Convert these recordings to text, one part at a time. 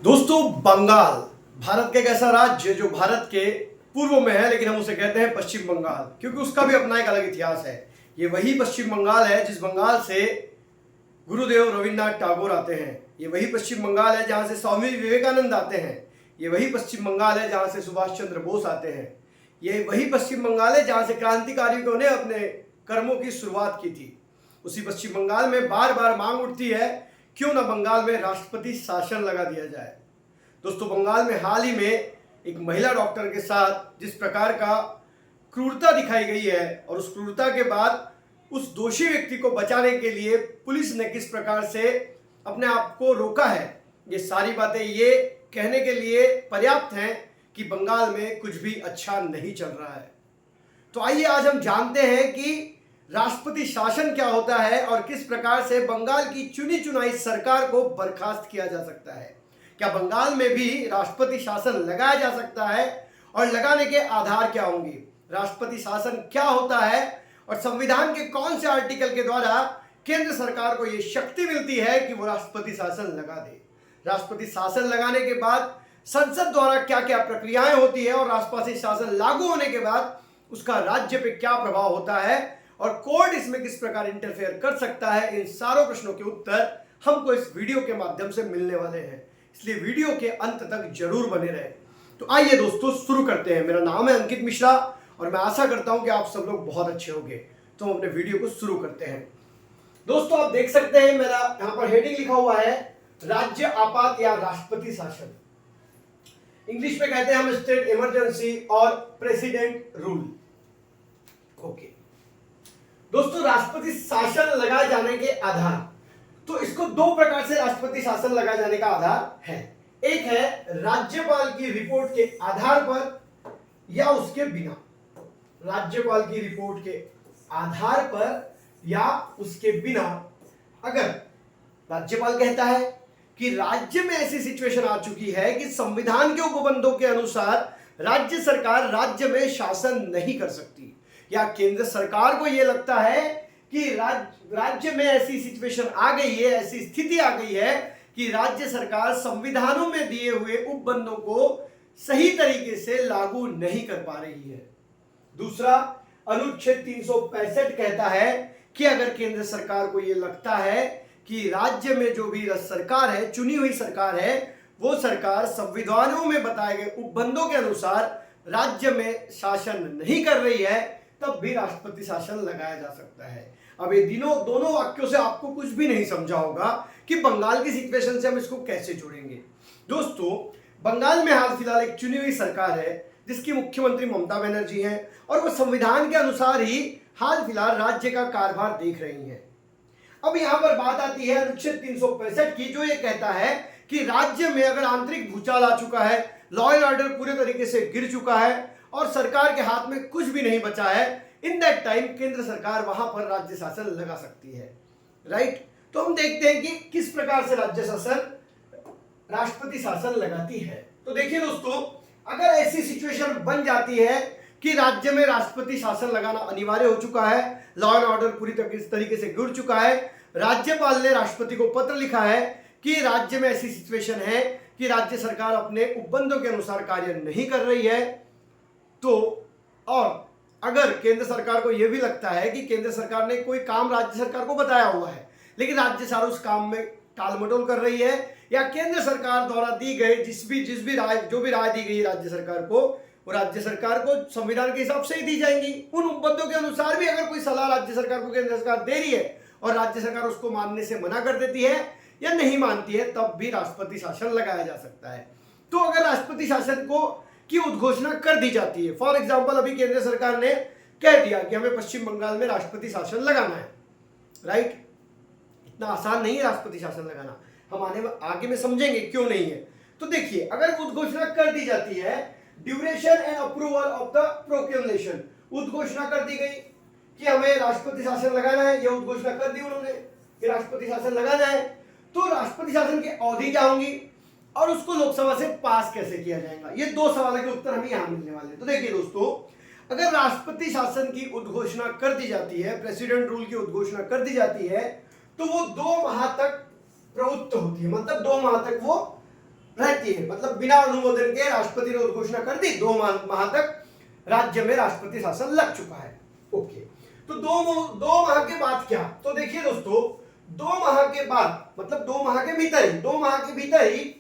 दोस्तों, बंगाल भारत का एक ऐसा राज्य जो भारत के पूर्व में है, लेकिन हम उसे कहते हैं पश्चिम बंगाल, क्योंकि उसका भी अपना एक अलग इतिहास है। ये वही पश्चिम बंगाल है जिस बंगाल से गुरुदेव रविन्द्रनाथ टैगोर आते हैं। ये वही पश्चिम बंगाल है जहां से स्वामी विवेकानंद आते हैं। ये वही पश्चिम बंगाल है जहां से सुभाष चंद्र बोस आते हैं। ये वही पश्चिम बंगाल है जहां से क्रांतिकारियों ने अपने कर्मों की शुरुआत की थी। उसी पश्चिम बंगाल में बार बार मांग उठती है, क्यों ना बंगाल में राष्ट्रपति शासन लगा दिया जाए। दोस्तों, बंगाल में हाल ही में एक महिला डॉक्टर के साथ जिस प्रकार का क्रूरता दिखाई गई है, और उस क्रूरता के बाद उस दोषी व्यक्ति को बचाने के लिए पुलिस ने किस प्रकार से अपने आप को रोका है, ये सारी बातें ये कहने के लिए पर्याप्त हैं कि बंगाल में कुछ भी अच्छा नहीं चल रहा है। तो आइए आज हम जानते हैं कि राष्ट्रपति शासन क्या होता है और किस प्रकार से बंगाल की चुनी चुनाई सरकार को बर्खास्त किया जा सकता है। क्या बंगाल में भी राष्ट्रपति शासन लगाया जा सकता है और लगाने के आधार क्या होंगे? राष्ट्रपति शासन क्या होता है और संविधान के कौन से आर्टिकल के द्वारा केंद्र सरकार को यह शक्ति मिलती है कि वो राष्ट्रपति शासन लगा दे? राष्ट्रपति शासन लगाने के बाद संसद द्वारा क्या क्या प्रक्रियाएं होती है और राष्ट्रपति शासन लागू होने के बाद उसका राज्य पे क्या प्रभाव होता है और कोर्ट इसमें किस प्रकार इंटरफेयर कर सकता है, इन सारों प्रश्नों के उत्तर हमको इस वीडियो के माध्यम से मिलने वाले हैं। इसलिए वीडियो के अंत तक जरूर बने रहे। तो आइए दोस्तों शुरू करते हैं। मेरा नाम है अंकित मिश्रा और मैं आशा करता हूं कि आप सब लोग बहुत अच्छे होंगे। तो हम अपने वीडियो को शुरू करते हैं। दोस्तों, आप देख सकते हैं मेरा यहां पर हेडिंग लिखा हुआ है राज्य आपात या राष्ट्रपति शासन। इंग्लिश में कहते हैं हम स्टेट इमरजेंसी और प्रेसिडेंट रूल। ओके दोस्तों, राष्ट्रपति शासन लगाए जाने के आधार, तो इसको दो प्रकार से राष्ट्रपति शासन लगाए जाने का आधार है। एक है राज्यपाल की रिपोर्ट के आधार पर या उसके बिना। राज्यपाल की रिपोर्ट के आधार पर या उसके बिना। अगर राज्यपाल कहता है कि राज्य में ऐसी सिचुएशन आ चुकी है कि संविधान के उपबंधों के अनुसार राज्य सरकार राज्य में शासन नहीं कर सकती, या केंद्र सरकार को यह लगता है कि राज्य में ऐसी सिचुएशन आ गई है, ऐसी स्थिति आ गई है कि राज्य सरकार संविधानों में दिए हुए उपबंधों को सही तरीके से लागू नहीं कर पा रही है। दूसरा, अनुच्छेद 365 कहता है कि अगर केंद्र सरकार को यह लगता है कि राज्य में जो भी सरकार है, चुनी हुई सरकार है, वो सरकार संविधानों में बताए गए उपबंधों के अनुसार राज्य में शासन नहीं कर रही है, तब भी राष्ट्रपति शासन लगाया जा सकता है। अब ये दोनों वाक्यों से आपको कुछ भी नहीं समझा होगा कि बंगाल की सिचुएशन से हम इसको कैसे जोड़ेंगे। दोस्तों, बंगाल में हाल फिलहाल एक चुनी हुई सरकार है जिसकी मुख्यमंत्री ममता बनर्जी हैं, और वो संविधान के अनुसार ही हाल फिलहाल राज्य का कारभार देख रही हैं। अब यहां पर बात आती है अनुच्छेद 365 की, जो ये कहता है कि राज्य में अगर आंतरिक भूचाल आ चुका है, लॉ एंड ऑर्डर पूरे तरीके से गिर चुका है और सरकार के हाथ में कुछ भी नहीं बचा है, इन दैट टाइम केंद्र सरकार वहां पर राज्य शासन लगा सकती है। राइट? तो हम देखते हैं कि किस प्रकार से राज्य शासन राष्ट्रपति शासन लगाती है। तो देखिए दोस्तों, अगर ऐसी सिचुएशन बन जाती है कि राज्य में राष्ट्रपति शासन लगाना अनिवार्य हो चुका है, लॉ एंड ऑर्डर पूरी तरीके से गिर चुका है, राज्यपाल ने राष्ट्रपति को पत्र लिखा है कि राज्य में ऐसी सिचुएशन है कि राज्य सरकार अपने उपबंधों के अनुसार कार्य नहीं कर रही है, तो और अगर केंद्र सरकार को यह भी लगता है कि केंद्र सरकार ने कोई काम राज्य सरकार को बताया हुआ है, लेकिन राज्य सरकार उस काम में टालमटोल कर रही है, या केंद्र सरकार द्वारा दी गई जो भी राय दी गई राज्य सरकार को, वो राज्य सरकार को संविधान के हिसाब से ही दी जाएंगी। उन उपबंधों के अनुसार भी अगर कोई सलाह राज्य सरकार को केंद्र सरकार दे रही है और राज्य सरकार उसको मानने से मना कर देती है या नहीं मानती है, तब भी राष्ट्रपति शासन लगाया जा सकता है। तो अगर राष्ट्रपति शासन की उद्घोषणा कर दी जाती है, फॉर एग्जाम्पल अभी केंद्र सरकार ने कह दिया कि हमें पश्चिम बंगाल में राष्ट्रपति शासन लगाना है। राइट? इतना आसान नहीं है राष्ट्रपति शासन लगाना, हम आगे में समझेंगे क्यों नहीं है। तो देखिए, अगर उद्घोषणा कर दी जाती है, duration and approval of the proclamation, उद्घोषणा कर दी गई कि हमें राष्ट्रपति शासन लगाना है, यह उद्घोषणा कर दी उन्होंने कि राष्ट्रपति शासन लगाना है, तो राष्ट्रपति शासन की अवधि क्या होंगी और उसको लोकसभा से पास कैसे किया जाएगा, ये दो सवालों के उत्तर हमें यहां मिलने वाले हैं। तो देखिए दोस्तों, अगर राष्ट्रपति शासन की उद्घोषणा कर दी जाती है, प्रेसिडेंट रूल की उद्घोषणा कर दी जाती है, तो वो 2 माह तक प्रवृत्त होती है, मतलब 2 माह तक वो रहती है, मतलब बिना अनुमोदन के राष्ट्रपति ने उद्घोषणा कर दी, 2 माह तक राज्य में राष्ट्रपति शासन लग चुका है। ओके, तो 2 माह के बाद क्या? तो देखिए दोस्तों, 2 माह के बाद मतलब 2 माह के भीतर ही 2 माह के भीतर ही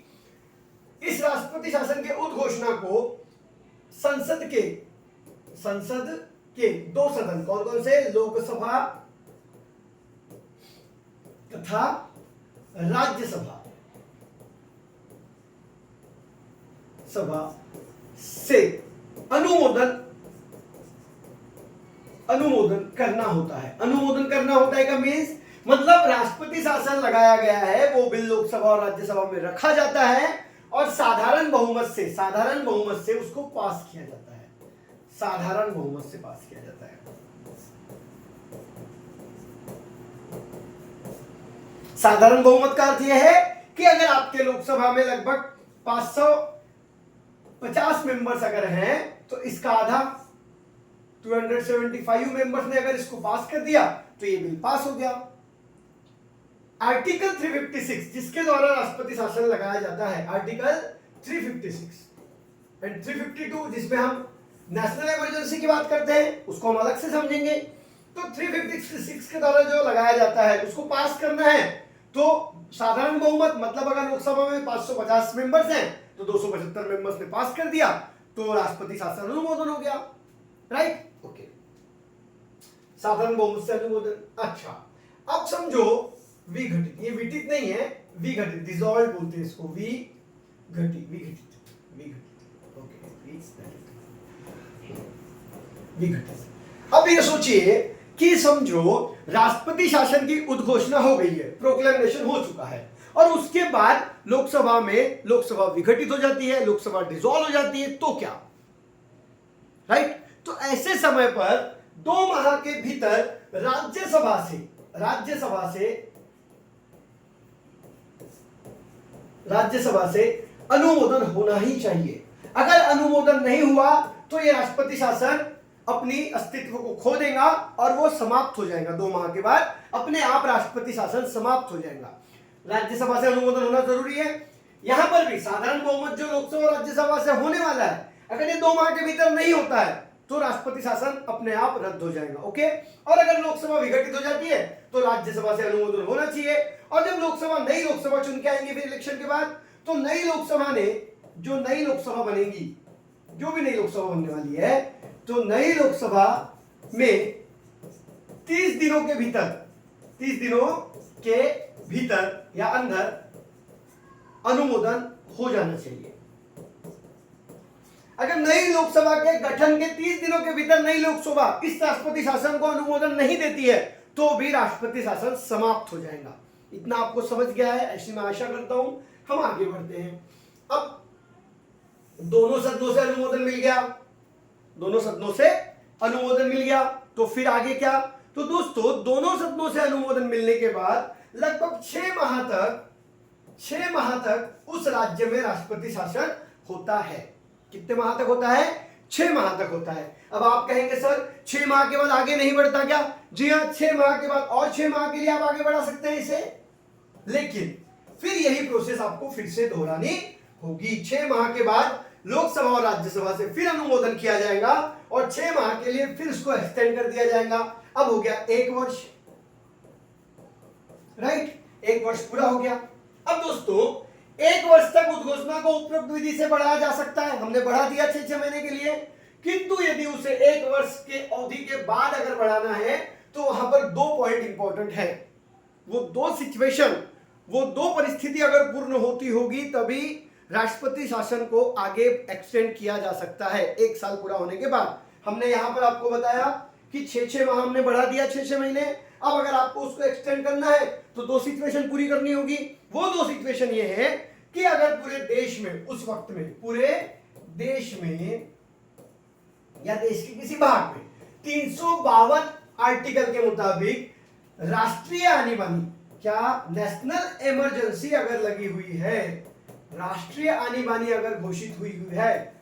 इस राष्ट्रपति शासन के उद्घोषणा को संसद के 2 सदन, कौन कौन से? लोकसभा तथा राज्यसभा से अनुमोदन करना होता है। अनुमोदन करना होता है का मीन्स मतलब राष्ट्रपति शासन लगाया गया है, वो बिल लोकसभा और राज्यसभा में रखा जाता है और साधारण बहुमत से उसको पास किया जाता है। साधारण बहुमत से पास किया जाता है। साधारण बहुमत का अर्थ यह है कि अगर आपके लोकसभा में लगभग 550 मेंबर्स अगर हैं तो इसका आधा 275 मेंबर्स ने अगर इसको पास कर दिया तो ये बिल पास हो गया। आर्टिकल 356 जिसके द्वारा राष्ट्रपति शासन लगाया जाता है, आर्टिकल 356 एंड 352 जिसमें हम नेशनल इमरजेंसी की बात करते हैं, उसको हम अलग से समझेंगे। तो 356 के द्वारा जो लगाया जाता है उसको पास करना है तो साधारण बहुमत मतलब अगर लोकसभा में 550 मेंबर्स हैं तो 275 मेंबर्स ने पास कर दिया तो राष्ट्रपति शासन अनुमोदन हो गया। राइट, ओके, साधारण बहुमत से अनुमोदन। अच्छा, अब समझो विघटित, ये विघटित नहीं है, विघटित, डिसॉल्व बोलते हैं इसको, विघटित, ओके, विघटित। अब ये सोचिए कि समझो राष्ट्रपति शासन की उद्घोषणा हो गई है, प्रोक्लेमेशन हो चुका है और उसके बाद लोकसभा विघटित हो जाती है, लोकसभा डिसॉल्व हो जाती है, तो क्या? राइट, तो ऐसे समय पर 2 माह के भीतर राज्यसभा से अनुमोदन होना ही चाहिए। अगर अनुमोदन नहीं हुआ तो ये राष्ट्रपति शासन अपनी अस्तित्व को खो देगा और वो समाप्त हो जाएगा। 2 माह के बाद अपने आप राष्ट्रपति शासन समाप्त हो जाएगा। राज्यसभा से अनुमोदन होना जरूरी है। यहां पर भी साधारण बहुमत जो लोकसभा और राज्यसभा से होने वाला है, अगर ये 2 माह के भीतर नहीं होता है तो राष्ट्रपति शासन अपने आप रद्द हो जाएगा। ओके, और अगर लोकसभा विघटित हो जाती है तो राज्यसभा से अनुमोदन होना चाहिए। और जब नई लोकसभा चुन के आएंगे फिर इलेक्शन के बाद, तो नई लोकसभा ने जो नई लोकसभा बनेगी, जो भी नई लोकसभा बनने वाली है, तो नई लोकसभा में 30 दिनों के भीतर या अंदर अनुमोदन हो जाना चाहिए। अगर नई लोकसभा के गठन के 30 दिनों के भीतर नई लोकसभा इस राष्ट्रपति शासन को अनुमोदन नहीं देती है तो भी राष्ट्रपति शासन समाप्त हो जाएगा। इतना आपको समझ गया है, ऐसी मैं आशा करता हूं। हम आगे बढ़ते हैं। अब दोनों सदनों से अनुमोदन मिल गया, तो फिर आगे क्या? तो दोस्तों, दोनों सदनों से अनुमोदन मिलने के बाद लगभग 6 माह तक उस राज्य में राष्ट्रपति शासन होता है। कितने माह तक होता है? 6 माह तक होता है। अब आप कहेंगे सर 6 माह के बाद आगे नहीं बढ़ता क्या? जी हाँ, 6 माह के बाद और 6 माह के लिए आप आगे बढ़ा सकते हैं इसे, लेकिन फिर यही प्रोसेस आपको फिर से दोहरानी होगी। 6 माह के बाद लोकसभा और राज्यसभा से फिर अनुमोदन किया जाएगा और 6 माह के लिए फिर इसको एक्सटेंड कर दिया जाएगा। अब हो गया 1 वर्ष। राइट, 1 वर्ष पूरा हो गया। अब दोस्तों, 1 वर्ष तक उद्घोषणा को उपयुक्त विधि से बढ़ाया जा सकता है। हमने बढ़ा दिया 6 महीने के लिए, किंतु यदि उसे 1 वर्ष के अवधि के बाद अगर बढ़ाना है तो वहां पर 2 पॉइंट इंपॉर्टेंट है। वो 2 परिस्थिति अगर पूर्ण होती होगी तभी राष्ट्रपति शासन को आगे एक्सटेंड किया जा सकता है 1 साल पूरा होने के बाद। हमने यहां पर आपको बताया कि 6 माह हमने बढ़ा दिया, 6 महीने। अब अगर आपको उसको एक्सटेंड करना है तो 2 सिचुएशन पूरी करनी होगी। वो 2 सिचुएशन ये है कि अगर पूरे देश में उस वक्त में या देश के किसी भाग में 352 आर्टिकल के मुताबिक राष्ट्रीय आनी बानी, क्या नेशनल इमरजेंसी अगर लगी हुई है, राष्ट्रीय आनी बानी अगर घोषित हुई है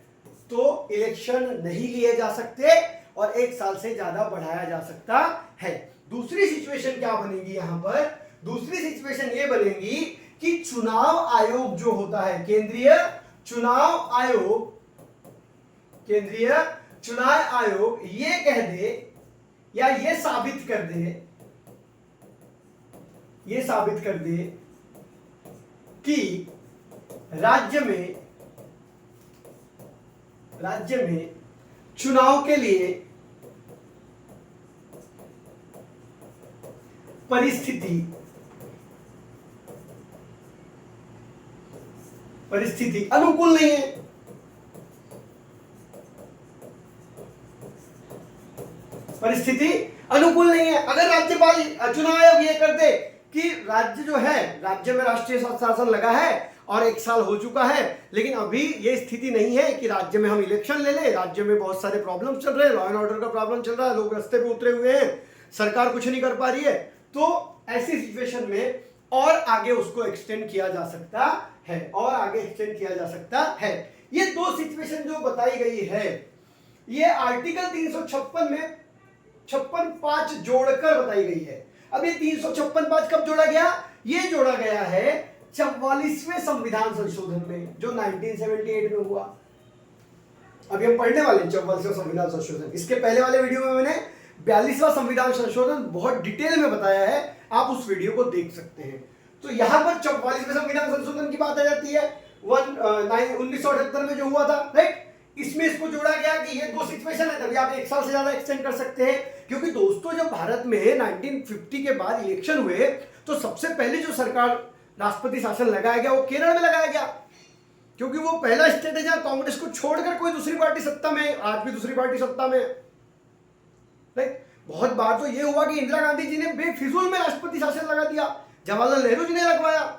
तो इलेक्शन नहीं लिए जा सकते और 1 साल से ज्यादा बढ़ाया जा सकता है। दूसरी सिचुएशन क्या बनेगी? यहां पर दूसरी सिचुएशन ये बनेगी कि चुनाव आयोग जो होता है, केंद्रीय चुनाव आयोग ये कह दे या ये साबित कर दे कि राज्य में चुनाव के लिए परिस्थिति अनुकूल नहीं है। अगर राज्यपाल चुनाव आयोग ये कर दे कि राज्य जो है, राज्य में राष्ट्रीय शासन लगा है और 1 साल हो चुका है, लेकिन अभी ये स्थिति नहीं है कि राज्य में हम इलेक्शन ले लें, राज्य में बहुत सारे प्रॉब्लम चल रहे हैं, लॉ एंड ऑर्डर का प्रॉब्लम चल रहा है, लोग रास्ते पे उतरे हुए हैं, सरकार कुछ नहीं कर पा रही है, तो ऐसी सिचुएशन में और आगे उसको एक्सटेंड किया जा सकता है। ये 2 सिचुएशन जो बताई गई है, ये आर्टिकल 356 में 56(5) जोड़कर बताई गई है। अब ये 356(5) कब जोड़ा गया? ये जोड़ा गया है 44वें संविधान संशोधन में, जो 1978 में हुआ। अभी हम पढ़ने वाले हैं 44वां संविधान संशोधन। इसके पहले वाले वीडियो में मैंने 42वां संविधान संशोधन बहुत डिटेल में बताया है, आप उस वीडियो को देख सकते हैं। तो यहां पर 44वें संविधान संशोधन की बात आ जाती है 1978 में जो हुआ था, राइट। इसमें इसको जोड़ा गया कि ये 2 सिचुएशन है, तभी आप 1 साल से ज्यादा एक्सटेंड कर सकते हैं। क्योंकि दोस्तों जब भारत में 1950 के बाद इलेक्शन हुए तो सबसे पहले जो सरकार राष्ट्रपति शासन लगाया गया वो केरल में लगाया गया, क्योंकि वो पहला स्टेट है जहां कांग्रेस को छोड़कर कोई दूसरी पार्टी सत्ता में, आज भी दूसरी पार्टी सत्ता में, राइट। बहुत बार तो ये हुआ कि इंदिरा गांधी जी ने बेफिजूल में राष्ट्रपति शासन लगा दिया, जवाहरलाल नेहरू जी ने लगवाया।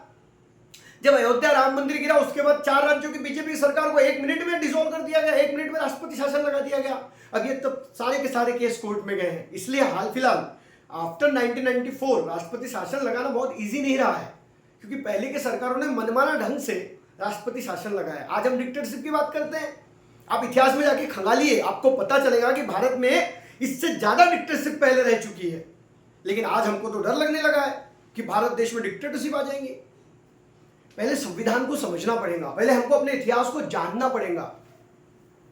जब अयोध्या राम मंदिर गिरा उसके बाद 4 राज्यों की बीजेपी सरकार को 1 मिनट में डिसॉल्व कर दिया गया, 1 मिनट में राष्ट्रपति शासन लगा दिया गया। अब ये तो सारे के सारे केस कोर्ट में गए हैं। इसलिए हाल फिलहाल आफ्टर 1994 राष्ट्रपति शासन लगाना बहुत इजी नहीं रहा है, क्योंकि पहले के सरकारों ने मनमाना ढंग से राष्ट्रपति शासन लगाया। आज हम डिक्टेटरशिप की बात करते हैं। आप इतिहास में जाके खंगालिए, आपको पता चलेगा कि भारत में इससे ज्यादा डिक्टेटरशिप पहले रह चुकी है। लेकिन आज हमको तो डर लगने लगा है कि भारत देश में डिक्टेटरशिप आ जाएंगी। पहले संविधान को समझना पड़ेगा, पहले हमको अपने इतिहास को जानना पड़ेगा।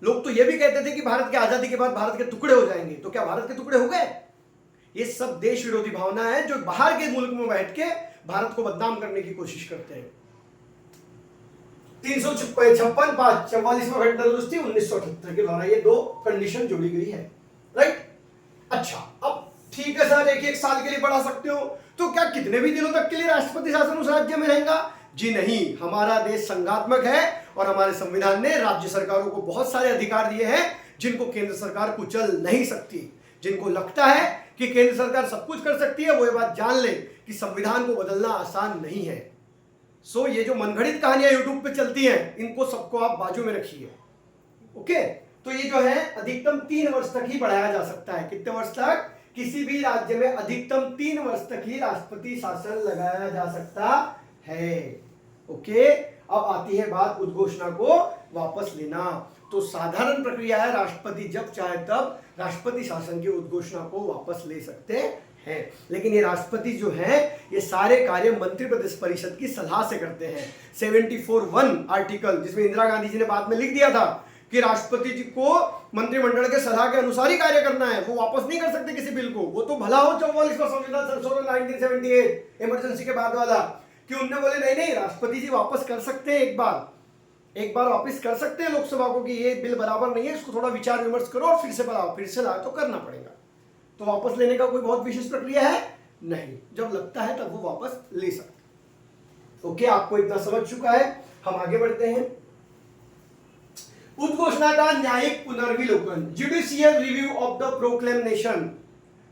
लोग तो ये भी कहते थे कि भारत की आजादी के बाद भारत के टुकड़े हो जाएंगे, तो क्या भारत के टुकड़े हो गए? ये सब देश विरोधी भावना है जो बाहर के मुल्क में बैठ के भारत को बदनाम करने की कोशिश करते हैं। 356(5) 44वां घटना दुरुस्ती 1978 के द्वारा ये 2 कंडीशन जोड़ी गई है, राइट। अच्छा, अब ठीक है सर, 1-1 साल के लिए बढ़ा सकते हो, तो क्या कितने भी दिनों तक के लिए राष्ट्रपति शासन उस राज्य में रहेगा? जी नहीं, हमारा देश संघात्मक है और हमारे संविधान ने राज्य सरकारों को बहुत सारे अधिकार दिए हैं जिनको केंद्र सरकार कुचल नहीं सकती। जिनको लगता है कि केंद्र सरकार सब कुछ कर सकती है, वो ये बात जान ले कि संविधान को बदलना आसान नहीं है। सो ये जो मनगढ़ंत कहानियां यूट्यूब पे चलती हैं, इनको सबको आप बाजू में रखिए, ओके। तो ये जो है अधिकतम 3 वर्ष तक ही बढ़ाया जा सकता है। कितने वर्ष तक? किसी भी राज्य में अधिकतम 3 वर्ष तक ही राष्ट्रपति शासन लगाया जा सकता है, ओके। अब आती है बात उद्घोषणा को वापस लेना। तो साधारण प्रक्रिया है, राष्ट्रपति जब चाहे तब राष्ट्रपति शासन की उद्घोषणा को वापस ले सकते हैं। लेकिन ये राष्ट्रपति जो है ये सारे कार्य मंत्रिपरिषद की सलाह से करते हैं। 74(1) आर्टिकल, जिसमें इंदिरा गांधी जी ने बाद में लिख दिया था कि राष्ट्रपति जी को मंत्रिमंडल के सलाह के अनुसार ही कार्य करना है, वो वापस नहीं कर सकते किसी बिल को। वो तो भला हो 44वां संविधान संशोधन 1978 इमरजेंसी के बाद वाला, कि उनने बोले नहीं, राष्ट्रपति जी वापस कर सकते हैं, एक बार वापस कर सकते हैं लोकसभा को कि ये बिल बराबर नहीं है, इसको थोड़ा विचार विमर्श करो और फिर से बढ़ाओ, फिर से लाओ, तो करना पड़ेगा। तो वापस लेने का कोई बहुत विशेष प्रक्रिया है नहीं, जब लगता है तब वो वापस ले सकते। ओके, आपको इतना समझ चुका है, हम आगे बढ़ते हैं। उद्घोषणा का न्यायिक पुनर्विलोकन, judicial review of the proclamation.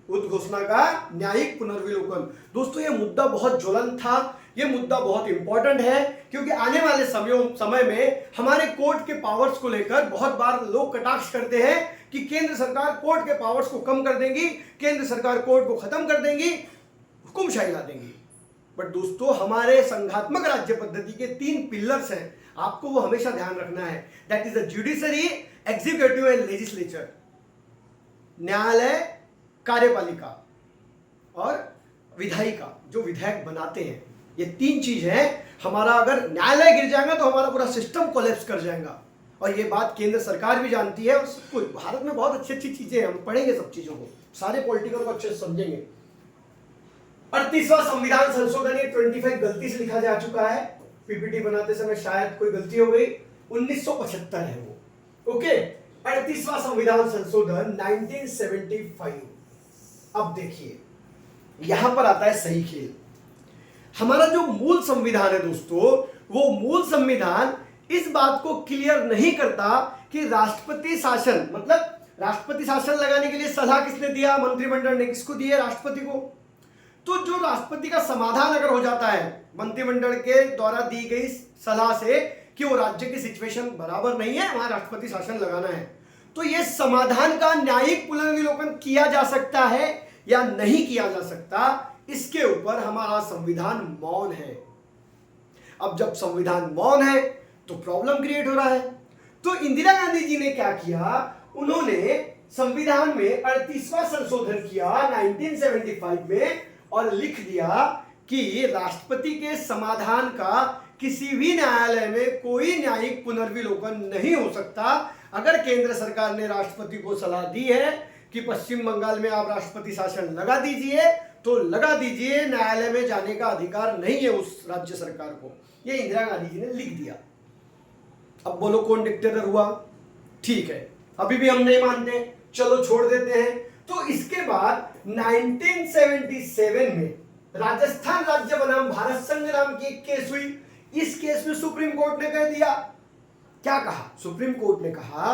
उद्घोषणा का न्यायिक पुनर्विलोकन। दोस्तों ये मुद्दा बहुत ज्वलंत था, ये मुद्दा बहुत इंपॉर्टेंट है, क्योंकि आने वाले समय में हमारे कोर्ट के पावर्स को लेकर बहुत बार लोग कटाक्ष करते हैं कि केंद्र सरकार कोर्ट के पावर्स को कम कर देंगी, केंद्र सरकार कोर्ट को खत्म कर देंगी, हुकुमशाही ला देंगी। बट दोस्तों हमारे संघात्मक राज्य पद्धति के 3 पिलर्स हैं, आपको वो हमेशा ध्यान रखना है। That is the judiciary, executive and legislature. न्यायालय, कार्यपालिका और विधायिका, जो विधायक बनाते हैं। ये 3 चीज है हमारा अगर न्यायालय गिर जाएगा तो हमारा पूरा सिस्टम कोलैप्स कर जाएगा। और ये बात केंद्र सरकार भी जानती है और सब कुछ। भारत में बहुत अच्छी अच्छी चीजें हैं, हम पढ़ेंगे सब चीजों को, सारे पॉलिटिकल को अच्छे से समझेंगे। 38वां संविधान संशोधन, ये 25 गलती से लिखा जा चुका है, पीपीटी बनाते समय शायद कोई गलती हो गई, 1975 है वो। ओके, 38वां संविधान संशोधन 1975। अब देखिए यहां पर आता है सही खेल। हमारा जो मूल संविधान है दोस्तों, वो मूल संविधान इस बात को क्लियर नहीं करता कि राष्ट्रपति शासन, मतलब राष्ट्रपति शासन लगाने के लिए सलाह किसने दिया? मंत्रिमंडल ने। किसको दी है? राष्ट्रपति को। तो जो राष्ट्रपति का समाधान अगर हो जाता है मंत्रिमंडल के द्वारा दी गई सलाह से कि वो राज्य की सिचुएशन बराबर नहीं है, वहां राष्ट्रपति शासन लगाना है, तो ये समाधान का न्यायिक पुनर्विलोकन किया जा सकता है या नहीं किया जा सकता, इसके ऊपर हमारा संविधान मौन है। अब जब संविधान मौन है तो प्रॉब्लम क्रिएट हो रहा है। तो इंदिरा गांधी जी ने क्या किया? उन्होंने संविधान में 38वां संशोधन किया 1975 में और लिख दिया कि राष्ट्रपति के समाधान का किसी भी न्यायालय में कोई न्यायिक पुनर्विलोकन नहीं हो सकता। अगर केंद्र सरकार ने राष्ट्रपति को सलाह दी है कि पश्चिम बंगाल में आप राष्ट्रपति शासन लगा दीजिए तो लगा दीजिए, न्यायालय में जाने का अधिकार नहीं है उस राज्य सरकार को। ये इंदिरा गांधी जी ने लिख दिया। अब बोलो कौन डिक्टेटर हुआ? ठीक है, अभी भी हम नहीं मानते, चलो छोड़ देते हैं। तो इसके बाद 1977 में राजस्थान राज्य बनाम भारत संघ नाम की एक केस हुई। इस केस में सुप्रीम कोर्ट ने कह दिया, क्या कहा? सुप्रीम कोर्ट ने कहा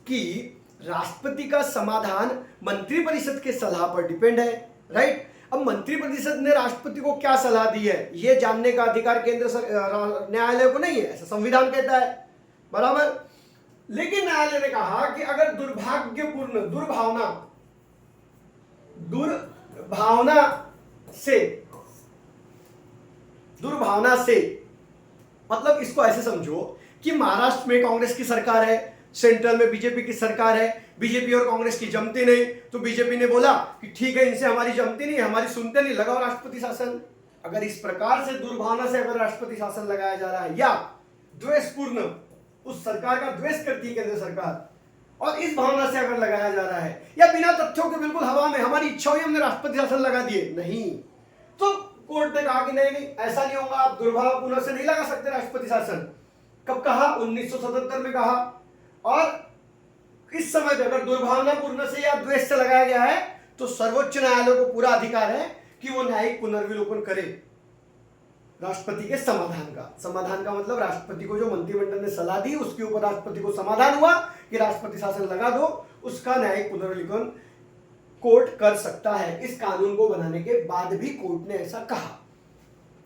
कि राष्ट्रपति का समाधान मंत्रिपरिषद के सलाह पर डिपेंड है, राइट? अब मंत्रिपरिषद ने राष्ट्रपति को क्या सलाह दी है, यह जानने का अधिकार केंद्र न्यायालय को नहीं है, ऐसा संविधान कहता है, बराबर। लेकिन न्यायालय ने कहा कि अगर दुर्भाग्यपूर्ण दुर्भावना से मतलब इसको ऐसे समझो कि महाराष्ट्र में कांग्रेस की सरकार है, सेंट्रल में बीजेपी की सरकार है, बीजेपी और कांग्रेस की जमती नहीं, तो बीजेपी ने बोला कि ठीक है, इनसे हमारी जमती नहीं, हमारी सुनते नहीं, लगाओ राष्ट्रपति शासन। अगर इस प्रकार से दुर्भावना से अगर राष्ट्रपति शासन लगाया जा रहा है या द्वेषपूर्ण, उस सरकार का द्वेष करती है केंद्र सरकार, और इस भावना से अगर लगाया जा रहा है या बिना तथ्यों के बिल्कुल हवा में हमारी इच्छा हुई हमने राष्ट्रपति शासन लगा दिए, नहीं, तो कोर्ट ने कहा कि नहीं नहीं ऐसा नहीं होगा, आप दुर्भावपूर्ण से नहीं लगा सकते राष्ट्रपति शासन। कब कहा? 1977 में कहा। और इस समय पे अगर दुर्भावनापूर्ण से या द्वेष से लगाया गया है तो सर्वोच्च न्यायालय को पूरा अधिकार है कि वो न्यायिक पुनर्विलोकन करे राष्ट्रपति के समाधान का मतलब राष्ट्रपति को जो मंत्रिमंडल ने सलाह दी उसके ऊपर राष्ट्रपति को समाधान हुआ कि राष्ट्रपति शासन लगा दो, उसका न्यायिक पुनर्विलोकन कोर्ट कर सकता है। इस कानून को बनाने के बाद भी कोर्ट ने ऐसा कहा।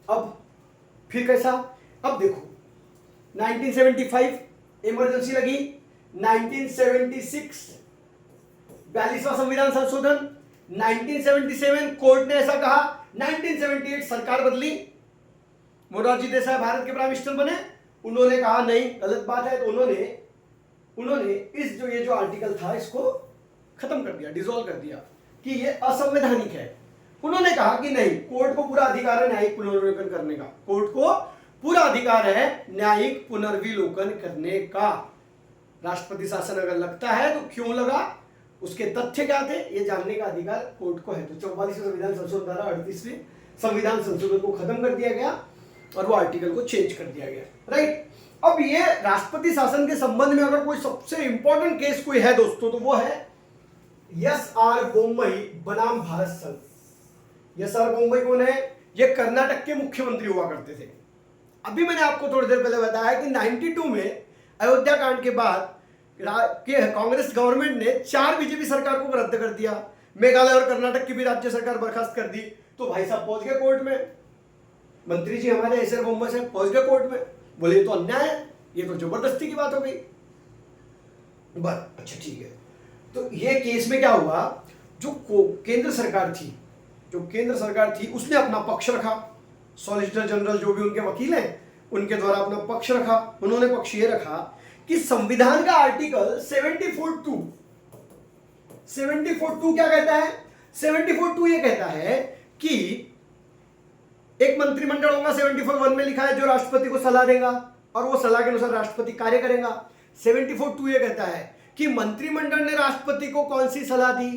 अब फिर कैसा? अब देखो 1975 इमरजेंसी लगी, 1976 42वां संविधान संशोधन, 1977 कोर्ट ने ऐसा कहा, 1978 सरकार बदली, मोरारजी देसाई भारत के प्राइम मिनिस्टर बने, उन्होंने कहा नहीं गलत बात है, तो उन्होंने इस ये जो आर्टिकल था इसको खत्म कर दिया, डिसॉल्व कर दिया कि ये असंवैधानिक है। उन्होंने कहा कि नहीं, कोर्ट को पूरा अधिकार है न्यायिक पुनर्विलोकन करने का, कोर्ट को पूरा अधिकार है न्यायिक पुनर्विलोकन करने का। राष्ट्रपति शासन अगर लगता है तो क्यों लगा, उसके तथ्य क्या थे, ये जानने का अधिकार कोर्ट को है। तो 44वें संविधान संशोधन द्वारा 38वें संविधान संशोधन को खत्म कर दिया गया और वो आर्टिकल को चेंज कर दिया गया, राइट। अब ये राष्ट्रपति शासन के संबंध में अगर कोई सबसे इंपॉर्टेंट केस कोई है दोस्तों तो वो है एस.आर. बोम्मई बनाम भारत संघ। एस.आर. बोम्मई कौन है? ये कर्नाटक के मुख्यमंत्री हुआ करते थे। अभी मैंने आपको थोड़ी देर पहले बताया कि 92 में अयोध्या कांड के बाद कांग्रेस गवर्नमेंट ने 4 बीजेपी सरकार को रद्द कर दिया, मेघालय और कर्नाटक की भी राज्य सरकार बर्खास्त कर दी। तो भाई साहब पहुंच गए कोर्ट में, मंत्री जी हमारे एस.आर. बोम्मई से पहुंच गए कोर्ट में, बोले ये तो अन्याय है, ये तो जबरदस्ती की बात हो गई। बस अच्छा ठीक है, तो ये केस में क्या हुआ, जो केंद्र सरकार थी उसने अपना पक्ष रखा, सॉलिसिटर जनरल जो भी उनके वकील हैं उनके द्वारा अपना पक्ष रखा। उन्होंने पक्ष ये रखा कि संविधान का आर्टिकल 74(2) क्या कहता है? 74(2) ये कहता है कि एक मंत्रिमंडल होगा, 74(1) में लिखा है, जो राष्ट्रपति को सलाह देगा और वो सलाह के अनुसार राष्ट्रपति कार्य करेगा। 74(2) ये कहता है कि मंत्रिमंडल ने राष्ट्रपति को कौन सी सलाह दी,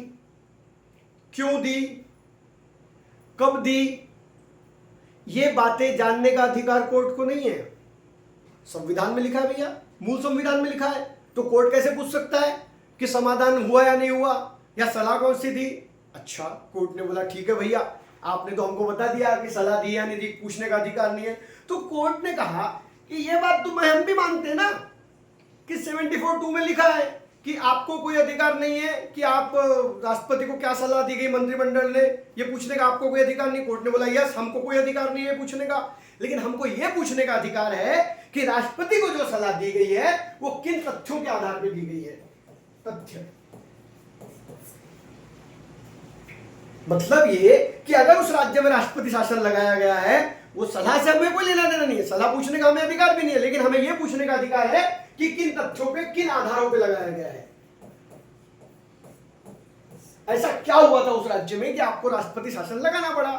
क्यों दी, कब दी, ये बातें जानने का अधिकार कोर्ट को नहीं है। संविधान में लिखा है भैया, मूल संविधान में लिखा है, तो कोर्ट कैसे पूछ सकता है कि समाधान हुआ या नहीं हुआ, या सलाह कौन सी दी। अच्छा, कोर्ट ने बोला ठीक है भैया, आपने तो हमको बता दिया कि सलाह दी या नहीं दी, पूछने का अधिकार नहीं है। तो कोर्ट ने कहा कि ये बात तो हम भी मानते हैं ना कि 74(2) में लिखा है कि आपको कोई अधिकार नहीं है कि आप राष्ट्रपति को क्या सलाह दी गई मंत्रिमंडल ने, ये पूछने का आपको कोई अधिकार नहीं। कोर्ट ने बोला यस, हमको कोई अधिकार नहीं है पूछने का, लेकिन हमको ये पूछने का अधिकार है कि राष्ट्रपति को जो सलाह दी गई है वो किन तथ्यों के आधार पर दी गई है। तथ्य मतलब ये कि अगर उस राज्य में राष्ट्रपति शासन लगाया गया है, वो सलाह से हमें कोई लेना देना नहीं है, सलाह पूछने का हमें अधिकार भी नहीं है, लेकिन हमें यह पूछने का अधिकार है कि किन तथ्यों पे, किन आधारों पे लगाया गया है। ऐसा क्या हुआ था उस राज्य में कि आपको राष्ट्रपति शासन लगाना पड़ा।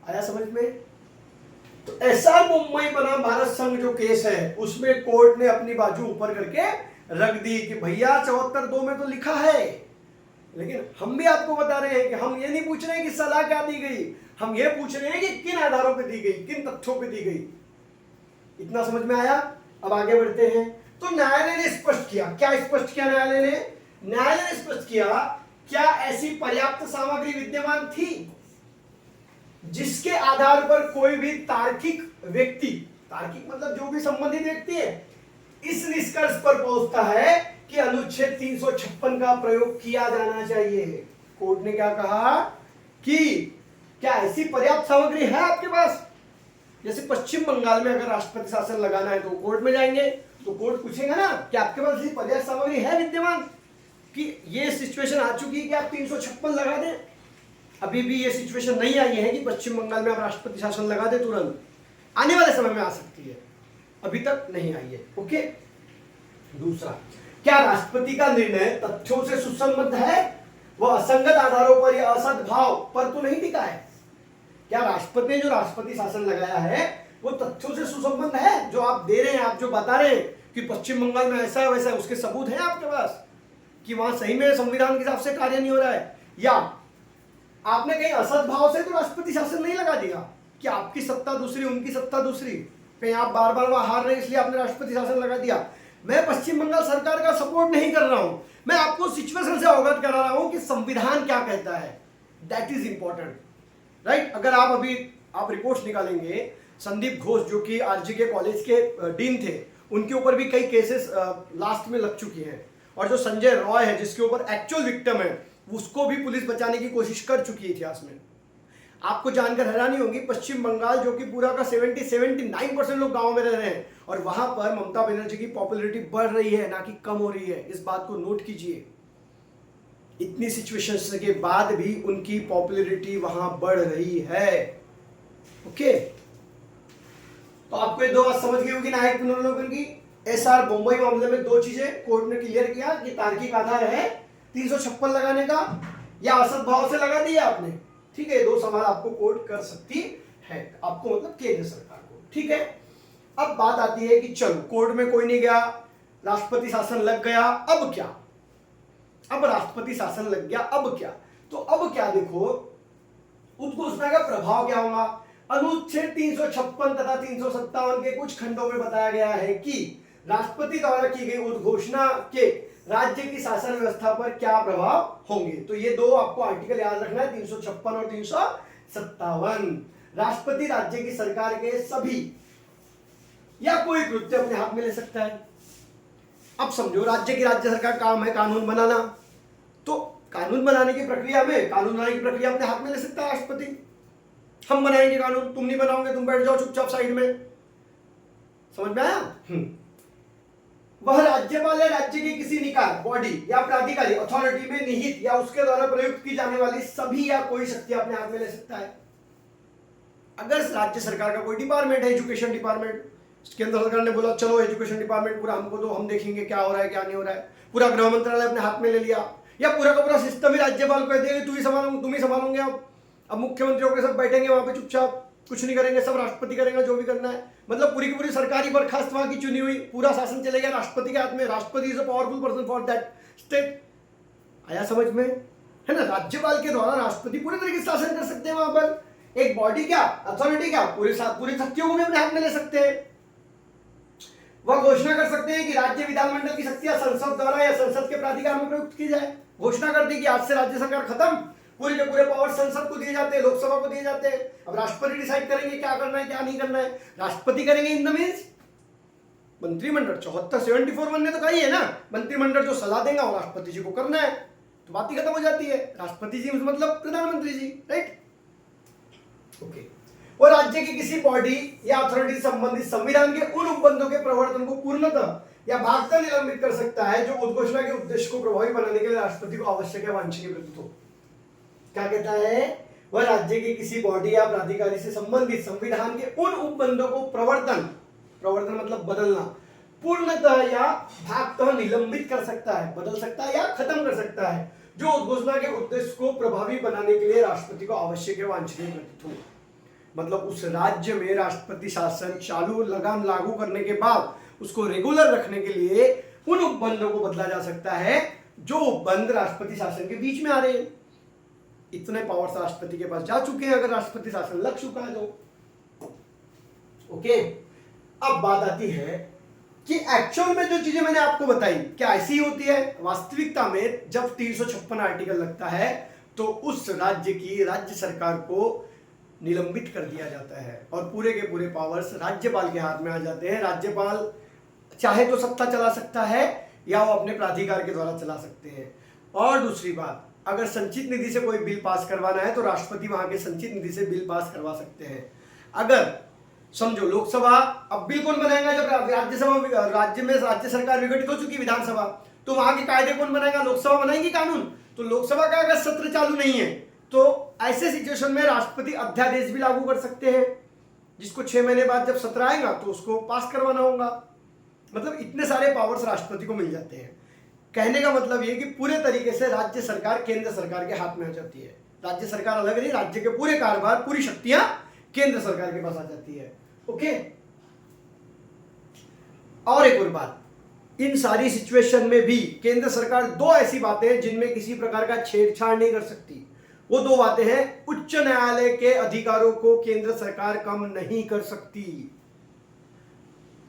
आया समझ में? तो ऐसा मुंबई बनाम भारत संघ जो केस है, उसमें कोर्ट ने अपनी बाजू ऊपर करके रख दी कि भैया 74(2) में तो लिखा है, लेकिन हम भी आपको बता रहे हैं कि हम ये नहीं पूछ रहे हैं कि सलाह क्या दी गई, हम ये पूछ रहे हैं कि किन आधारों पे दी गई, किन तथ्यों पे दी गई। इतना समझ में आया? अब आगे बढ़ते हैं। तो न्यायालय ने स्पष्ट किया, क्या स्पष्ट किया न्यायालय ने? न्यायालय ने स्पष्ट किया, क्या ऐसी पर्याप्त सामग्री विद्यमान थी जिसके आधार पर कोई भी तार्किक व्यक्ति, तार्किक मतलब जो भी संबंधित व्यक्ति है, इस निष्कर्ष पर पहुंचता है कि अनुच्छेद 356 का प्रयोग किया जाना चाहिए। कोर्ट ने क्या कहा कि क्या ऐसी पर्याप्त सामग्री है आपके पास? जैसे पश्चिम बंगाल में अगर राष्ट्रपति शासन लगाना है तो कोर्ट में जाएंगे, तो कोर्ट पूछेगा ना कि आपके पास ऐसी पर्याप्त सामग्री है विद्यमान कि ये सिचुएशन आ चुकी है कि आप 356 लगा दें। अभी भी ये सिचुएशन नहीं आई है कि पश्चिम बंगाल में आप राष्ट्रपति शासन लगा दे तुरंत, आने वाले समय में आ सकती है, अभी तक नहीं आई है। ओके। दूसरा, क्या राष्ट्रपति का निर्णय तथ्यों से सुसंबद्ध है, वह असंगत आधारों पर या असद्भाव पर तो नहीं टिका है? क्या राष्ट्रपति ने जो राष्ट्रपति शासन लगाया है वो तथ्यों से सुसंबद्ध है? जो आप दे रहे हैं, आप जो बता रहे हैं कि पश्चिम बंगाल में ऐसा है वैसा है, उसके सबूत हैं आपके पास कि वहां सही में संविधान के हिसाब से कार्य नहीं हो रहा है? या आपने कहीं असद्भाव से तो राष्ट्रपति शासन नहीं लगा दिया कि आपकी सत्ता दूसरी, उनकी सत्ता दूसरी, कहीं आप बार बार वहां हार रहे इसलिए आपने राष्ट्रपति शासन लगा दिया? मैं पश्चिम बंगाल सरकार का सपोर्ट नहीं कर रहा हूं, मैं आपको सिचुएशन से अवगत करा रहा हूं कि संविधान क्या कहता है। That is important, right? अगर आप अभी आप रिपोर्ट्स निकालेंगे, संदीप घोष जो कि आरजीके कॉलेज के डीन थे, उनके ऊपर भी कई केसेस लास्ट में लग चुकी हैं, और जो संजय रॉय है जिसके ऊपर एक्चुअल विक्टिम है, उसको भी पुलिस बचाने की कोशिश कर चुकी है इतिहास में। आपको जानकर हैरानी होगी, पश्चिम बंगाल जो कि पूरा का 79% लोग गांव में रह रहे हैं, और वहां पर ममता बनर्जी की पॉपुलैरिटी बढ़ रही है, ना कि कम हो रही है। इस बात को नोट कीजिए। इतनी सिचुएशंस के बाद भी उनकी पॉपुलैरिटी वहां बढ़ रही है। ओके, तो आपको ये दो बात समझ गई होगी न्यायिक पुनर्विलोकन की। एसआर मुंबई मामले में दो चीजें कोर्ट ने क्लियर किया कि तार्किक आधार है 356 लगाने का या असद्भाव से लगा दिया आपने। ठीक है, ये दो सवाल आपको कोर्ट कर सकती है, आपको मतलब केंद्र सरकार को। ठीक है, अब बात आती है कि चलो कोर्ट में कोई नहीं गया, राष्ट्रपति शासन लग गया, अब क्या? अब राष्ट्रपति शासन लग गया, अब क्या? तो अब क्या देखो, उद्घोषणा का प्रभाव क्या होगा। अनुच्छेद 356 तथा 357 के कुछ खंडों में बताया गया है कि राष्ट्रपति द्वारा की गई उद्घोषणा के राज्य की शासन व्यवस्था पर क्या प्रभाव होंगे। तो ये दो आपको आर्टिकल याद रखना है, 356 और 357। राष्ट्रपति राज्य की सरकार के सभी या कोई कृत्य अपने हाथ में ले सकता है। अब समझो, राज्य की राज्य सरकार काम है कानून बनाना, तो कानून बनाने की प्रक्रिया में, कानून बनाने की प्रक्रिया अपने हाथ में ले सकता है राष्ट्रपति। हम बनाएंगे कानून, तुम नहीं बनाओगे, तुम बैठ जाओ चुपचाप साइड में। समझ में आया? वह राज्यपाल या राज्य के किसी निकाय, बॉडी या प्राधिकारी, अथॉरिटी में निहित या उसके द्वारा प्रयुक्त की जाने वाली सभी या कोई शक्ति अपने हाथ में ले सकता है। अगर राज्य सरकार का कोई डिपार्टमेंट है, एजुकेशन डिपार्टमेंट, केंद्र सरकार ने बोला चलो एजुकेशन डिपार्टमेंट पूरा हमको दो, हम देखेंगे क्या हो रहा है क्या नहीं हो रहा है, पूरा गृह मंत्रालय अपने हाथ में ले लिया, या पूरा का पूरा सिस्टम ही राज्यपाल को दे, तुम ही संभालोगे अब, अब मुख्यमंत्रियों के सब बैठेंगे वहां पे चुपचाप, कुछ नहीं करेंगे, सब राष्ट्रपति करेंगे जो भी करना है। मतलब पूरी की पूरी सरकारी बर्खास्त वहां की चुनी हुई, पूरा शासन चलेगा राष्ट्रपति के हाथ में। राष्ट्रपति is a powerful person for that state. आया समझ में, है ना। राज्यपाल के द्वारा राष्ट्रपति पूरे तरीके से शासन कर सकते हैं वहां पर। एक बॉडी क्या, अथॉरिटी क्या, पूरी शक्तियों को भी अपने हाथ में ले सकते हैं। वह घोषणा कर सकते हैं कि राज्य विधानमंडल की शक्तियां संसद द्वारा या संसद के प्राधिकार में प्रयुक्त की जाए। घोषणा कर दी कि आज से राज्य सरकार खत्म, पूरे के पूरे पावर संसद को दिए जाते हैं, लोकसभा को दिए जाते हैं। अब राष्ट्रपति डिसाइड करेंगे क्या करना है क्या नहीं करना है। राष्ट्रपति करेंगे इन द मीन्स मंत्रिमंडल 74 बनने तो कही है ना, मंत्रिमंडल जो सलाह देगा वो राष्ट्रपति जी को करना है, तो बात ही खत्म हो जाती है। राष्ट्रपति जी मतलब प्रधानमंत्री जी, राइट, ओके। और राज्य की किसी बॉडी या अथॉरिटी से संबंधित संविधान के उन उपबंधों के प्रवर्तन को पूर्णतः या भागतः निलंबित कर सकता है जो उद्घोषणा के उद्देश्य को प्रभावी बनाने के लिए राष्ट्रपति को आवश्यक या वांछनीय प्रतीत हो। क्या कहता है, वह राज्य की किसी बॉडी या प्राधिकारी से संबंधित संविधान के उन उपबंधों को प्रवर्तन मतलब बदलना, पूर्णतः या भागतः निलंबित कर सकता है, बदल सकता है या खत्म कर सकता है, जो उद्घोषणा के उद्देश्य को प्रभावी बनाने के लिए राष्ट्रपति को आवश्यक या वांछनीय प्रतीत हो। मतलब उस राज्य में राष्ट्रपति शासन चालू लगाम लागू करने के बाद उसको रेगुलर रखने के लिए उन उपबंधों को बदला जा सकता है जो उपबंध राष्ट्रपति शासन के बीच में आ रहे हैं। इतने पावर्स राष्ट्रपति के पास जा चुके हैं अगर राष्ट्रपति शासन लग चुका है तो, ओके। अब बात आती है कि एक्चुअल में जो चीजें मैंने आपको बताई क्या ऐसी ही होती है। वास्तविकता में जब 356 आर्टिकल लगता है तो उस राज्य की राज्य सरकार को निलंबित कर दिया जाता है और पूरे के पूरे पावर्स राज्यपाल के हाथ में आ जाते हैं। राज्यपाल चाहे तो सत्ता चला सकता है या वो अपने प्राधिकार के द्वारा चला सकते हैं। और दूसरी बात, अगर संचित निधि से कोई बिल पास करवाना है तो राष्ट्रपति वहां के संचित निधि से बिल पास करवा सकते हैं। अगर समझो लोकसभा, अब बिल कौन बनाएगा जब राज्यसभा, राज्य में राज्य सरकार विघटित हो चुकी विधानसभा, तो वहां के कायदे कौन बनाएगा, लोकसभा बनाएगी कानून। तो लोकसभा का अगर सत्र चालू नहीं है तो ऐसे सिचुएशन में राष्ट्रपति अध्यादेश भी लागू कर सकते हैं, जिसको 6 महीने बाद जब सत्र आएगा तो उसको पास करवाना होगा। मतलब इतने सारे पावर्स राष्ट्रपति को मिल जाते हैं। कहने का मतलब ये कि पूरे तरीके से राज्य सरकार केंद्र सरकार के हाथ में आ जाती है। राज्य सरकार अलग नहीं, राज्य के पूरे कारोबार पूरी शक्तियां केंद्र सरकार के पास आ जाती है, ओके। और एक और बात, इन सारी सिचुएशन में भी केंद्र सरकार 2 ऐसी बातें हैं जिनमें किसी प्रकार का छेड़छाड़ नहीं कर सकती। वो 2 बातें हैं, उच्च न्यायालय के अधिकारों को केंद्र सरकार कम नहीं कर सकती।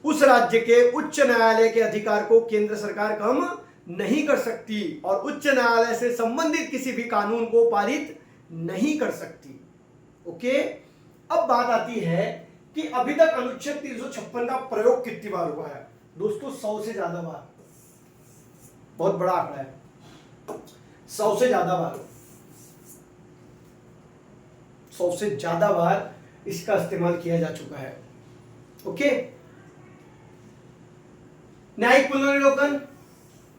उस राज्य के उच्च न्यायालय के अधिकार को केंद्र सरकार कम नहीं कर सकती और उच्च न्यायालय से संबंधित किसी भी कानून को पारित नहीं कर सकती, ओके। अब बात आती है कि अभी तक अनुच्छेद 356 का प्रयोग कितनी बार हुआ है दोस्तों? 100 से ज्यादा बार। बहुत बड़ा आंकड़ा है, 100 से ज्यादा बार, 100 से ज्यादा बार इसका इस्तेमाल किया जा चुका है, ओके। न्यायिक पुनर्विलोकन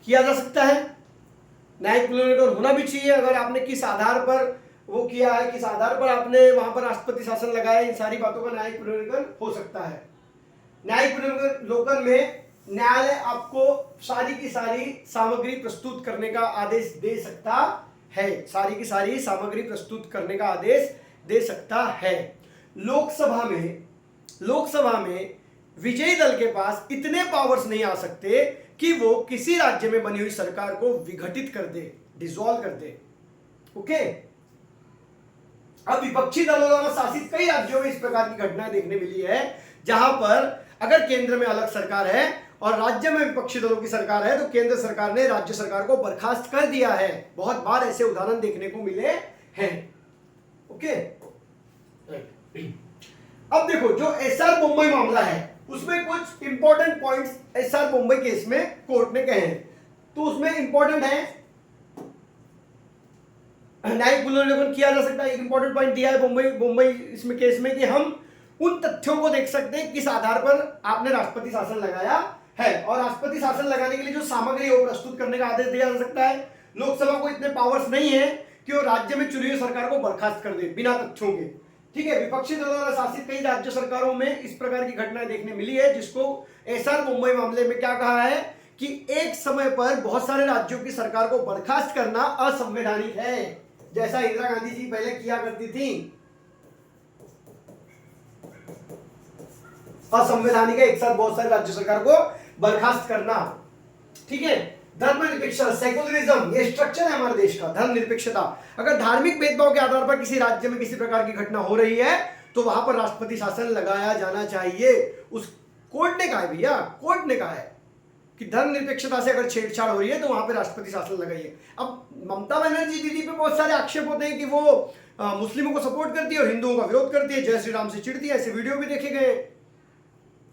किया जा सकता है, न्यायिक पुनर्विलोकन होना भी चाहिए। अगर आपने किस आधार पर वो किया है, किस आधार पर आपने वहां पर राष्ट्रपति शासन लगाया, इन सारी बातों का न्यायिक पुनर्विलोकन हो सकता है। न्यायिक पुनर्विलोकन में न्यायालय आपको सारी की सारी सामग्री प्रस्तुत करने का आदेश दे सकता है, सारी की सारी सामग्री प्रस्तुत करने का आदेश दे सकता है। लोकसभा में विजयी दल के पास इतने पावर्स नहीं आ सकते कि वो किसी राज्य में बनी हुई सरकार को विघटित कर दे, डिसॉल्व कर दे, ओके। अब विपक्षी दलों द्वारा शासित कई राज्यों में इस प्रकार की घटनाएं देखने मिली है, जहां पर अगर केंद्र में अलग सरकार है और राज्य में विपक्षी दलों की सरकार है तो केंद्र सरकार ने राज्य सरकार को बर्खास्त कर दिया है। बहुत बार ऐसे उदाहरण देखने को मिले हैं, ओके। अब देखो, जो एसआर मुंबई मामला है उसमें कुछ important points SR Mumbai case में कोर्ट ने कहे हैं, तो उसमें इंपॉर्टेंट है न्यायिक पुनर्विलोकन किया जा सकता है। एक इंपॉर्टेंट पॉइंट दिया है मुंबई इसमें केस में कि हम उन तथ्यों को देख सकते हैं किस आधार पर आपने राष्ट्रपति शासन लगाया है, और राष्ट्रपति शासन लगाने के लिए जो सामग्री है वो प्रस्तुत करने का आदेश दिया जा सकता है। लोकसभा को इतने पावर्स नहीं है कि वो राज्य में चुनी हुई सरकार को बर्खास्त कर दे बिना तथ्यों के, ठीक है। विपक्षी दलों द्वारा शासित कई राज्य सरकारों में इस प्रकार की घटनाएं देखने मिली है, जिसको एसआर मुंबई मामले में क्या कहा है कि एक समय पर बहुत सारे राज्यों की सरकार को बर्खास्त करना असंवैधानिक है। जैसा इंदिरा गांधी जी पहले किया करती थी। असंवैधानिक है एक साथ बहुत सारे राज्य सरकार को बर्खास्त करना। ठीक है, धर्मनिरपेक्षता, सेकुलरिज्म, ये स्ट्रक्चर है हमारे देश का, धर्मनिरपेक्षता। अगर धार्मिक भेदभाव के आधार पर किसी राज्य में किसी प्रकार की घटना हो रही है तो वहां पर राष्ट्रपति शासन लगाया जाना चाहिए। उस कोर्ट ने कहा है भैया, कोर्ट ने कहा है कि धर्मनिरपेक्षता से अगर छेड़छाड़ हो रही है तो वहां पर राष्ट्रपति शासन लगाइए। अब ममता बनर्जी दीदी पे बहुत सारे आक्षेप होते हैं कि वो मुस्लिमों को सपोर्ट करती है और हिंदुओं का विरोध करती है, जय श्री राम से चिढ़ती है, ऐसे वीडियो भी देखे गए,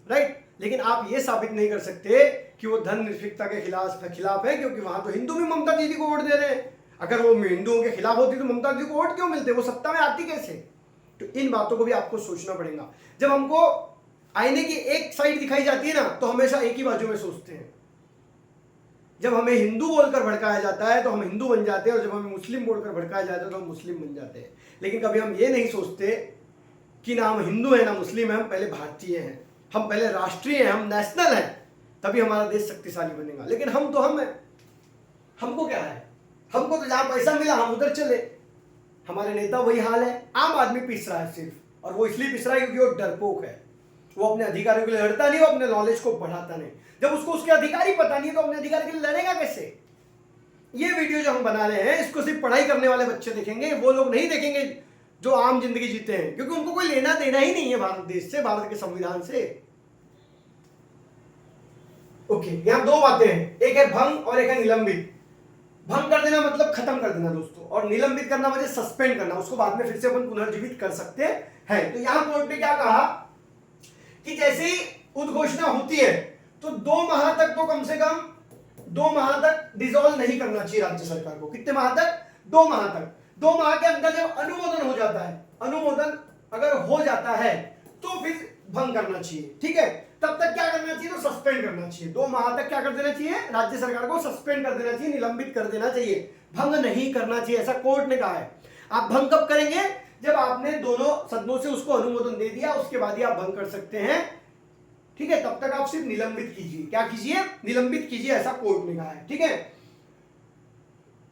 राइट। लेकिन आप ये साबित नहीं कर सकते कि वो धर्मनिरपेक्षता के खिलाफ है, क्योंकि वहां तो हिंदू भी ममता दीदी को वोट दे रहे हैं। अगर वो हिंदुओं के खिलाफ होती तो ममता दीदी को वोट क्यों मिलते, वो सत्ता में आती कैसे? तो इन बातों को भी आपको सोचना पड़ेगा। जब हमको आईने की एक साइड दिखाई जाती है ना तो हमेशा एक ही बाजू में सोचते हैं। जब हमें हिंदू बोलकर भड़काया जाता है तो हम हिंदू बन जाते हैं, और जब हमें मुस्लिम बोलकर भड़काया जाता है तो हम मुस्लिम बन जाते हैं। लेकिन कभी हम ये नहीं सोचते कि ना हम हिंदू हैं ना मुस्लिम हैं, हम पहले भारतीय हैं, हम पहले राष्ट्रीय हैं, हम नेशनल हैं, तभी हमारा देश शक्तिशाली बनेगा। लेकिन हम तो हम हैं, हमको क्या है, हमको तो जहां पैसा मिला हम उधर चले। हमारे नेता वही हाल है, आम आदमी पिस रहा है सिर्फ, और वो इसलिए पिस रहा है क्योंकि वो डरपोक है, वो अपने अधिकारों के लिए लड़ता नहीं, वो अपने नॉलेज को बढ़ाता नहीं। जब उसको उसके अधिकार ही पता नहीं तो अपने अधिकार के लिए लड़ेगा कैसे? ये वीडियो जो हम बना रहे हैं इसको सिर्फ पढ़ाई करने वाले बच्चे देखेंगे, वो लोग नहीं देखेंगे जो आम जिंदगी जीते हैं, क्योंकि उनको कोई लेना देना ही नहीं है भारत देश से, भारत के संविधान से। ओके, यहां दो बातें हैं, एक है भंग और एक है निलंबित। भंग कर देना मतलब खत्म कर देना दोस्तों, और निलंबित करना मतलब सस्पेंड करना, उसको बाद में फिर से अपन पुनर्जीवित कर सकते हैं। तो यहां कोर्ट ने क्या कहा कि जैसे ही उद्घोषणा होती है तो 2 माह तक तो कम से कम 2 माह तक डिसॉल्व नहीं करना चाहिए राज्य सरकार को। कितने माह तक? 2 माह तक। 2 माह के अंदर जब अनुमोदन हो जाता है, अनुमोदन अगर हो जाता है तो फिर भंग करना चाहिए। ठीक है, तब तक क्या करना चाहिए? तो सस्पेंड करना चाहिए। 2 माह तक क्या कर देना चाहिए? राज्य सरकार को सस्पेंड कर देना चाहिए, निलंबित कर देना चाहिए, भंग नहीं करना चाहिए, ऐसा कोर्ट ने कहा है। आप भंग कब करेंगे? जब आपने दोनों सदनों से उसको अनुमोदन दे दिया, उसके बाद ही आप भंग कर सकते हैं। ठीक है, तब तक आप सिर्फ निलंबित कीजिए। क्या कीजिए? निलंबित कीजिए, ऐसा कोर्ट ने कहा है। ठीक है,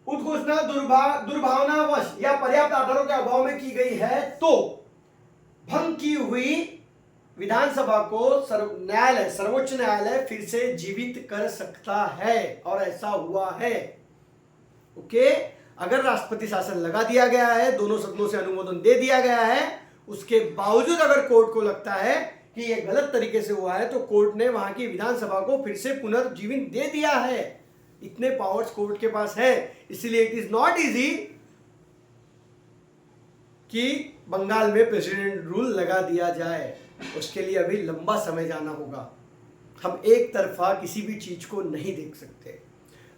उद्घोषणा दुर्भावनावश या पर्याप्त आधारों के अभाव में की गई है तो भंग की हुई विधानसभा को न्यायालय, सर्वोच्च न्यायालय फिर से जीवित कर सकता है, और ऐसा हुआ है। ओके, अगर राष्ट्रपति शासन लगा दिया गया है, दोनों सदनों से अनुमोदन दे दिया गया है, उसके बावजूद अगर कोर्ट को लगता है कि यह गलत तरीके से हुआ है तो कोर्ट ने वहां की विधानसभा को फिर से पुनर्जीवित दे दिया है। इतने पावर्स कोर्ट के पास है, इसलिए इट इज नॉट इजी कि बंगाल में प्रेसिडेंट रूल लगा दिया जाए। उसके लिए अभी लंबा समय जाना होगा। हम एक तरफा किसी भी चीज को नहीं देख सकते।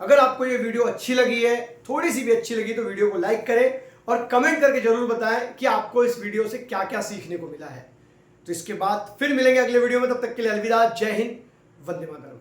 अगर आपको ये वीडियो अच्छी लगी है, थोड़ी सी भी अच्छी लगी, तो वीडियो को लाइक करें और कमेंट करके जरूर बताएं कि आपको इस वीडियो से क्या क्या सीखने को मिला है। तो इसके बाद फिर मिलेंगे अगले वीडियो में, तब तक के लिए अलविदा, जय हिंद, वंदे मातरम।